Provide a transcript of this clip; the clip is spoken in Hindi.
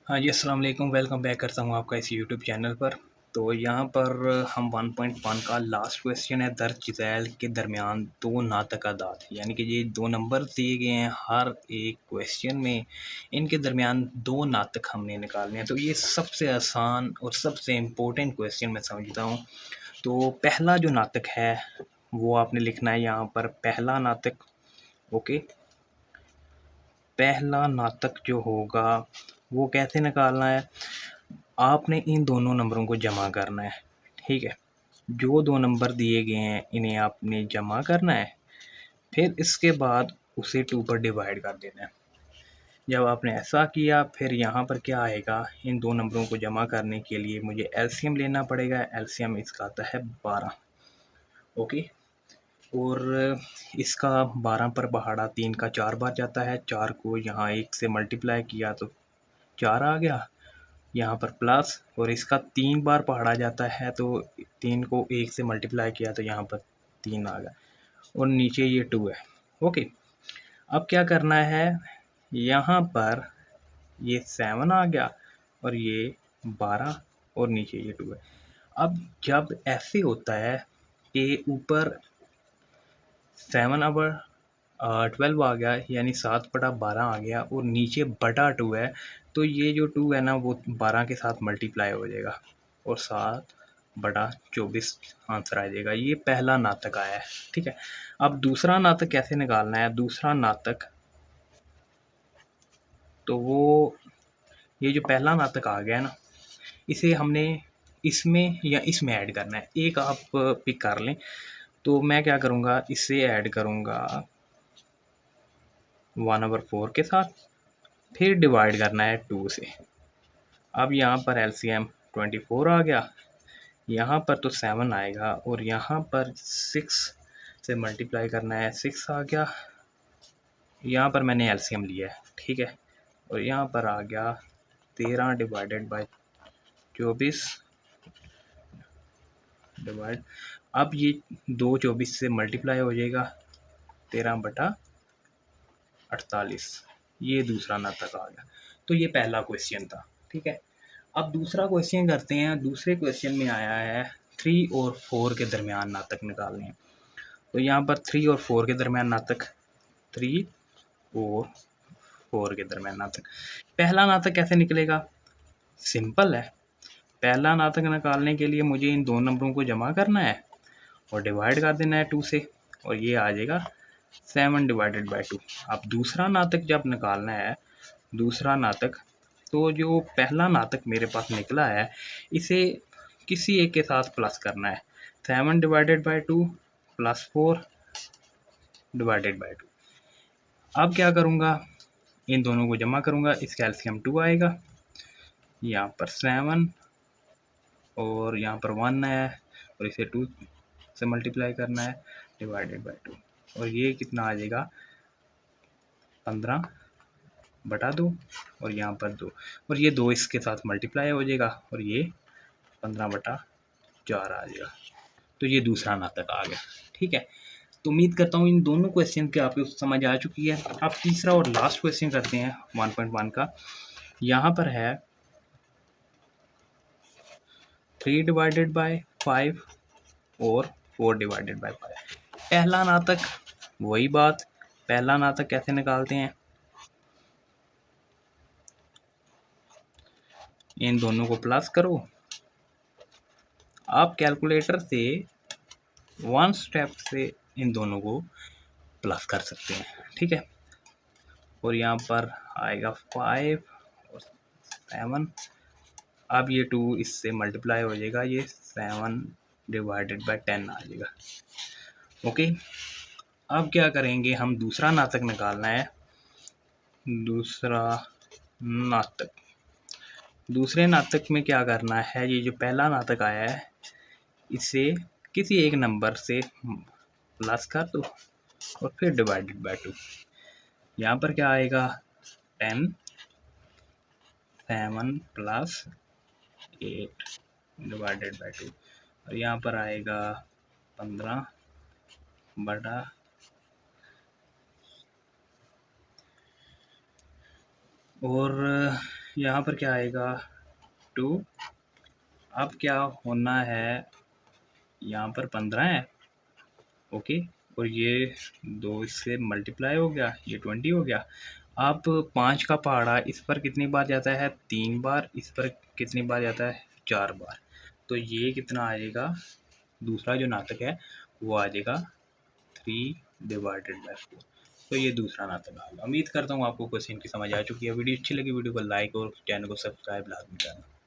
हाँ जी, अस्सलाम वालेकुम। वेलकम बैक करता हूँ आपका इस यूट्यूब चैनल पर। तो यहाँ पर हम 1.1 का लास्ट क्वेश्चन है, दर्ज झैल के दरमियान दो नातकादात, यानी कि ये दो नंबर दिए गए हैं हर एक क्वेश्चन में, इनके दरमियान दो नातक हमने निकालने हैं। तो ये सबसे आसान और सबसे इम्पोर्टेंट क्वेश्चन मैं समझता हूँ। तो पहला जो नातक है वो आपने लिखना है यहाँ पर, पहला नातक। ओके, पहला नातक जो होगा वो कैसे निकालना है, आपने इन दोनों नंबरों को जमा करना है। ठीक है, जो दो नंबर दिए गए हैं इन्हें आपने जमा करना है, फिर इसके बाद उसे 2 पर डिवाइड कर देना है। जब आपने ऐसा किया फिर यहाँ पर क्या आएगा, इन दो नंबरों को जमा करने के लिए मुझे एलसीएम लेना पड़ेगा। एलसीएम इसका आता है 12। ओके, और इसका 12 पर पहाड़ा 3 का 4 बार जाता है, 4 को यहाँ 1 से मल्टीप्लाई किया तो 4 आ गया, यहाँ पर प्लस, और इसका 3 बार पहाड़ा जाता है तो 3 को 1 से मल्टीप्लाई किया तो यहाँ पर 3 आ गया, और नीचे ये 2 है। ओके, अब क्या करना है, यहाँ पर ये 7 आ गया और ये 12 और नीचे ये 2 है। अब जब ऐसे होता है कि ऊपर 7 ओवर 12 आ गया, यानी 7/12 आ गया, और नीचे बटा 2 है, तो ये जो 2 है ना वो 12 के साथ मल्टीप्लाई हो जाएगा और 7/24 आंसर आ जाएगा। ये पहला नातक आया है। ठीक है, अब दूसरा नातक कैसे निकालना है, दूसरा नातक तो वो, ये जो पहला नातक आ गया ना, इसे हमने इसमें या इसमें ऐड करना है। एक आप पिक कर लें, तो मैं क्या करूँगा, इससे ऐड करूँगा 1/4 के साथ, फिर डिवाइड करना है 2 से। अब यहाँ पर एलसीएम 24 आ गया, यहाँ पर तो 7 आएगा, और यहाँ पर 6 से मल्टीप्लाई करना है, 6 आ गया, यहाँ पर मैंने एलसीएम लिया है। ठीक है, और यहाँ पर आ गया 13 डिवाइडेड बाय 24 डिवाइड, अब ये 2 24 से मल्टीप्लाई हो जाएगा, 13/48। ये दूसरा नातक आ गया। तो ये पहला क्वेश्चन था। ठीक है, अब दूसरा क्वेश्चन करते हैं। दूसरे क्वेश्चन में आया है 3 और 4 के दरमियान नातक निकालने हैं। तो यहाँ पर 3 और 4 के दरमियान नातक, 3 और 4 के दरमियान नातक। पहला नातक कैसे निकलेगा, सिंपल है। पहला नातक निकालने के लिए मुझे इन दो नंबरों को जमा करना है और डिवाइड कर देना है 2 से, और ये आ जाएगा 7/2। अब दूसरा नातक जब निकालना है, दूसरा नातक, तो जो पहला नातक मेरे पास निकला है इसे किसी एक के साथ प्लस करना है। 7/2 प्लस 4/2। अब क्या करूँगा, इन दोनों को जमा करूँगा, इसका एलसीएम 2 आएगा, यहाँ पर 7 और यहाँ पर 1 है, और इसे 2 से मल्टीप्लाई करना है, डिवाइडेड बाय 2, और ये कितना आ जाएगा, 15/2, और यहाँ पर 2, और ये 2 इसके साथ मल्टीप्लाई हो जाएगा, और ये 15/4 आ जाएगा। तो ये दूसरा नातक आ गया। ठीक है, तो उम्मीद करता हूँ इन दोनों क्वेश्चन की आपको समझ आ चुकी है। अब तीसरा और लास्ट क्वेश्चन करते हैं 1.1 का। यहाँ पर है 3/5 और 4/5। पहला नातक, वही बात, पहला नातक कैसे निकालते हैं, इन दोनों को प्लस करो। आप कैलकुलेटर से 1 स्टेप से इन दोनों को प्लस कर सकते हैं। ठीक है, और यहाँ पर आएगा 5 और 7। अब ये 2 इससे मल्टीप्लाई हो जाएगा, ये 7/10 आ जाएगा। ओके, अब क्या करेंगे, हम दूसरा नातक निकालना है। दूसरा नातक, दूसरे नातक में क्या करना है, ये जो पहला नातक आया है इसे किसी एक नंबर से प्लस कर दो और फिर डिवाइडेड बाय 2। यहाँ पर क्या आएगा, 10, 7 प्लस 8/2, और यहाँ पर आएगा 15 बटा, और यहाँ पर क्या आएगा 2। अब क्या होना है, यहाँ पर 15 है, ओके, और ये 2 इससे मल्टीप्लाई हो गया, ये 20 हो गया। अब 5 का पहाड़ा इस पर कितनी बार जाता है, 3 बार, इस पर कितनी बार जाता है, 4 बार। तो ये कितना आएगा, दूसरा जो नाटक है वो आ जाएगा 3/4। तो ये दूसरा नाटक आ गया। उम्मीद करता हूँ आपको क्वेश्चन की समझ आ चुकी है। वीडियो अच्छी लगी वीडियो को लाइक और चैनल को सब्सक्राइब लाजमी करना।